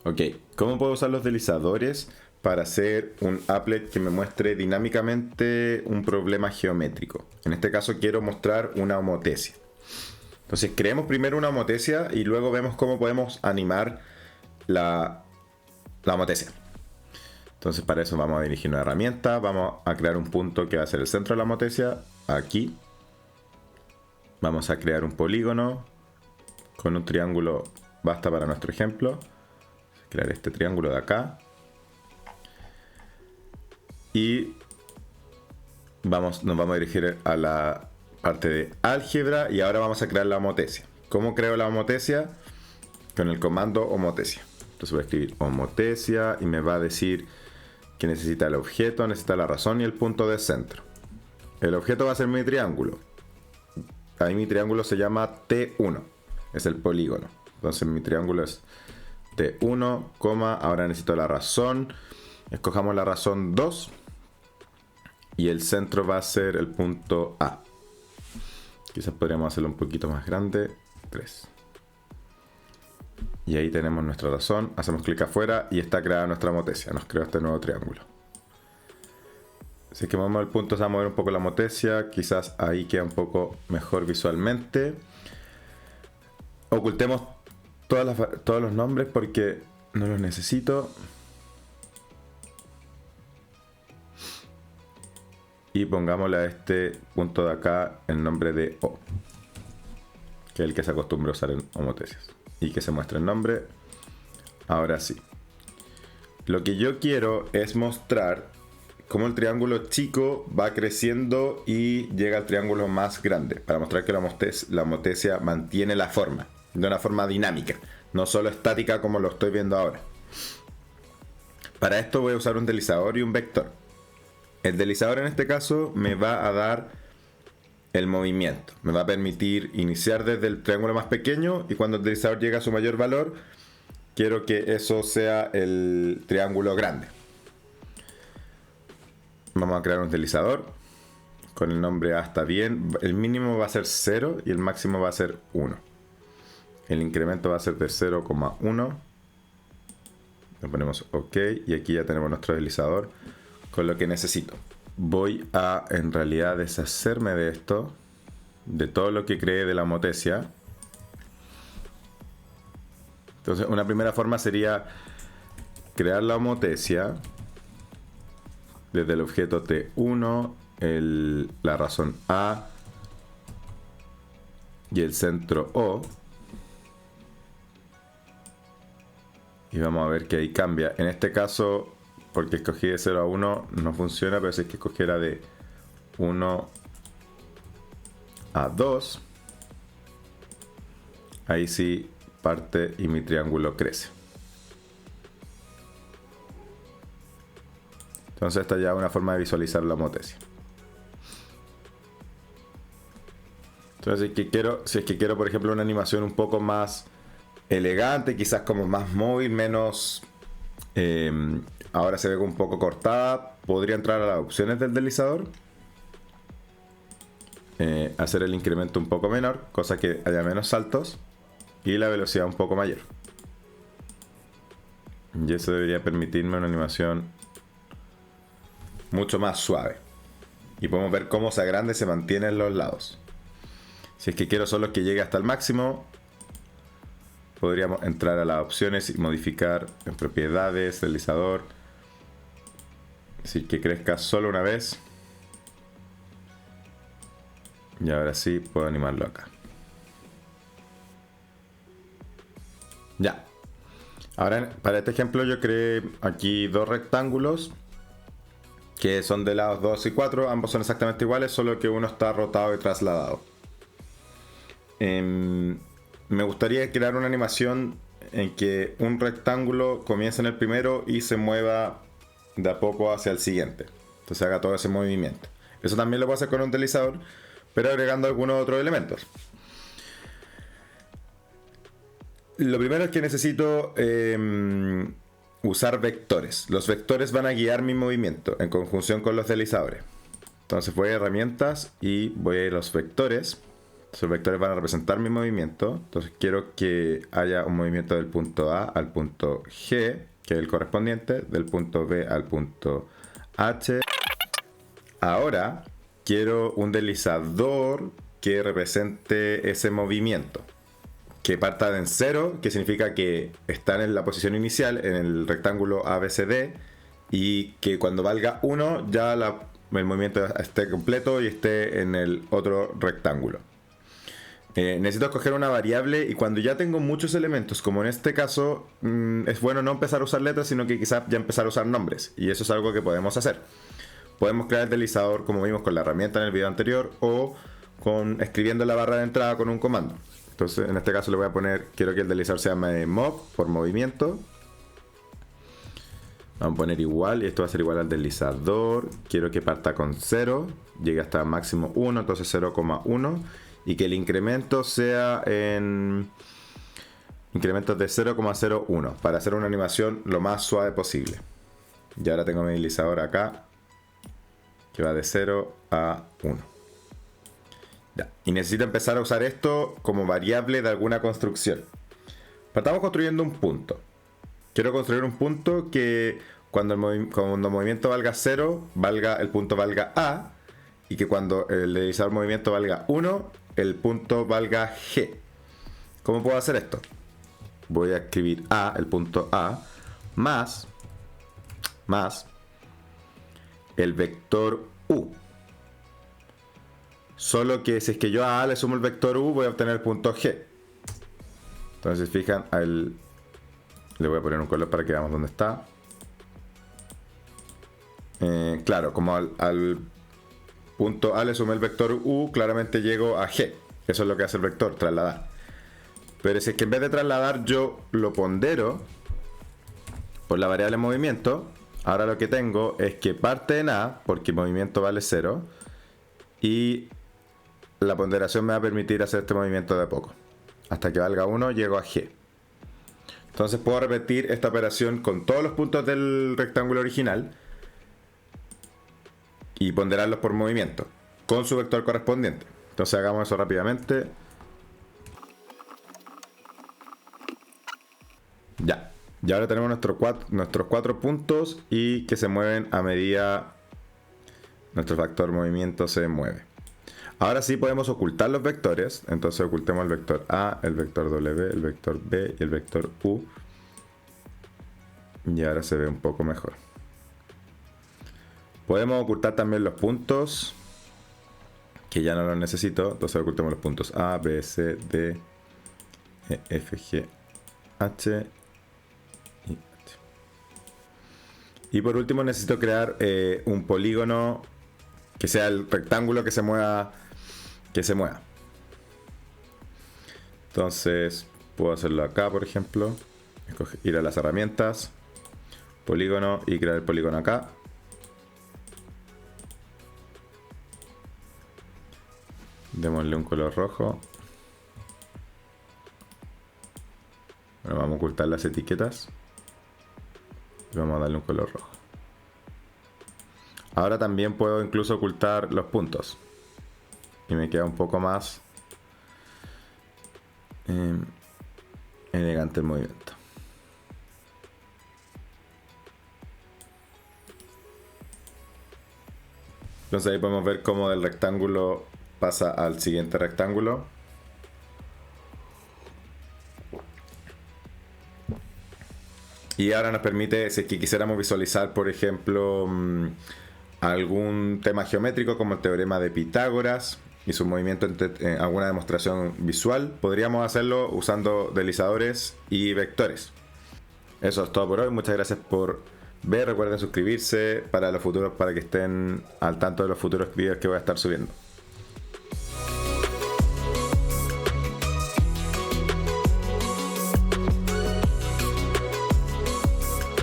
Ok, ¿cómo puedo usar los deslizadores para hacer un applet que me muestre dinámicamente un problema geométrico? En este caso quiero mostrar una homotesia. Entonces creemos primero una homotesia y luego vemos cómo podemos animar la homotesia. Entonces para eso vamos a dirigir una herramienta, vamos a crear un punto que va a ser el centro de la homotesia, aquí. Vamos a crear un polígono con un triángulo, basta para nuestro ejemplo. Crear este triángulo de acá. Y nos vamos a dirigir a la parte de álgebra y ahora vamos a crear la homotesia. ¿Cómo creo la homotesia? Con el comando homotesia. Entonces voy a escribir homotesia y me va a decir que necesita el objeto, necesita la razón y el punto de centro. El objeto va a ser mi triángulo. Ahí mi triángulo se llama T1. Es el polígono. Entonces mi triángulo es T1, ahora necesito la razón. Escojamos la razón 2. Y el centro va a ser el punto A. Quizás podríamos hacerlo un poquito más grande. 3. Y ahí tenemos nuestra razón. Hacemos clic afuera y está creada nuestra homotesia. Nos creó este nuevo triángulo. Si es que movemos el punto, se va a mover un poco la homotesia. Quizás ahí queda un poco mejor visualmente. Ocultemos todos los nombres porque no los necesito. Y pongámosle a este punto de acá el nombre de O, que es el que se acostumbra a usar en homotesias. Y que se muestre el nombre. Ahora sí. Lo que yo quiero es mostrar cómo el triángulo chico va creciendo y llega al triángulo más grande. Para mostrar que la homotesia mantiene la forma. De una forma dinámica. No solo estática como lo estoy viendo ahora. Para esto voy a usar un deslizador y un vector. El deslizador en este caso me va a dar el movimiento. Me va a permitir iniciar desde el triángulo más pequeño y cuando el deslizador llega a su mayor valor, quiero que eso sea el triángulo grande. Vamos a crear un deslizador con el nombre A está bien. El mínimo va a ser 0 y el máximo va a ser 1. El incremento va a ser de 0,1. Le ponemos OK y aquí ya tenemos nuestro deslizador con lo que necesito. Voy a en realidad deshacerme de esto, de todo lo que creé de la homotesia. Entonces una primera forma sería crear la homotesia desde el objeto T1, la razón A y el centro O. Y vamos a ver que ahí cambia. En este caso, porque escogí de 0 a 1, no funciona, pero si es que escogiera de 1 a 2, ahí sí parte y mi triángulo crece. Entonces esta ya es una forma de visualizar la homotesia. Entonces si es que quiero por ejemplo una animación un poco más elegante, quizás como más móvil, menos... ahora se ve un poco cortada, podría entrar a las opciones del deslizador, hacer el incremento un poco menor, cosa que haya menos saltos y la velocidad un poco mayor. Y eso debería permitirme una animación mucho más suave. Y podemos ver cómo se agranda y se mantiene en los lados. Si es que quiero solo que llegue hasta el máximo, podríamos entrar a las opciones y modificar en propiedades, deslizador. Decir que crezca solo una vez. Y ahora sí puedo animarlo acá. Ya. Ahora para este ejemplo yo creé aquí dos rectángulos que son de lados 2 y 4. Ambos son exactamente iguales, solo que uno está rotado y trasladado. Me gustaría crear una animación en que un rectángulo comience en el primero y se mueva de a poco hacia el siguiente. Entonces haga todo ese movimiento. Eso también lo puedo hacer con un deslizador, pero agregando algunos otros elementos. Lo primero es que necesito usar vectores. Los vectores van a guiar mi movimiento en conjunción con los deslizadores. Entonces voy a herramientas y voy a ir a los vectores. Entonces, los vectores van a representar mi movimiento. Entonces, quiero que haya un movimiento del punto A al punto G, que es el correspondiente, del punto B al punto H. Ahora, quiero un deslizador que represente ese movimiento. Que parta en 0, que significa que están en la posición inicial, en el rectángulo ABCD, y que cuando valga 1 ya el movimiento esté completo y esté en el otro rectángulo. Necesito escoger una variable y cuando ya tengo muchos elementos, como en este caso, es bueno no empezar a usar letras, sino que quizás ya empezar a usar nombres. Y eso es algo que podemos hacer. Podemos crear el deslizador como vimos con la herramienta en el video anterior o escribiendo la barra de entrada con un comando. Entonces en este caso le voy a poner, quiero que el deslizador se llame mov por movimiento. Vamos a poner igual y esto va a ser igual al deslizador. Quiero que parta con 0, llegue hasta máximo 1, entonces 0,1. Y que el incremento sea en incrementos de 0,01 para hacer una animación lo más suave posible. Y ahora tengo mi deslizador acá que va de 0 a 1. Ya. Y necesito empezar a usar esto como variable de alguna construcción. Partamos construyendo un punto. Quiero construir un punto que cuando el movimiento valga 0, el punto valga A. Y que cuando el deslizador movimiento valga 1, el punto valga G. ¿Cómo puedo hacer esto? Voy a escribir A, el punto A, más el vector U. Solo que si es que yo a A le sumo el vector U, voy a obtener el punto G. Entonces, fijan, le voy a poner un color para que veamos dónde está. Claro, como al punto A le sumé el vector U, claramente llego a G. Eso es lo que hace el vector, trasladar. Pero si es que en vez de trasladar yo lo pondero por la variable movimiento, ahora lo que tengo es que parte en A, porque el movimiento vale 0, y la ponderación me va a permitir hacer este movimiento de a poco. Hasta que valga 1, llego a G. Entonces puedo repetir esta operación con todos los puntos del rectángulo original y ponderarlos por movimiento, con su vector correspondiente. Entonces hagamos eso rápidamente. Ya. Y ahora tenemos nuestros 4 puntos y que se mueven a medida nuestro factor movimiento se mueve. Ahora sí podemos ocultar los vectores. Entonces ocultemos el vector A, el vector W, el vector B y el vector U. Y ahora se ve un poco mejor. Podemos ocultar también los puntos, que ya no los necesito. Entonces ocultemos los puntos A, B, C, D, E, F, G, H y H. Y por último necesito crear un polígono que sea el rectángulo que se mueva. Entonces puedo hacerlo acá, por ejemplo. Ir a las herramientas, polígono, y crear el polígono acá. Démosle un color rojo. Bueno, vamos a ocultar las etiquetas. Y vamos a darle un color rojo. Ahora también puedo incluso ocultar los puntos. Y me queda un poco más elegante el movimiento. Entonces ahí podemos ver cómo del rectángulo pasa al siguiente rectángulo. Y ahora nos permite, si es que quisiéramos visualizar, por ejemplo, algún tema geométrico como el teorema de Pitágoras y su movimiento en alguna demostración visual, podríamos hacerlo usando deslizadores y vectores. Eso es todo por hoy. Muchas gracias por ver. Recuerden suscribirse para los futuros, para que estén al tanto de los futuros videos que voy a estar subiendo.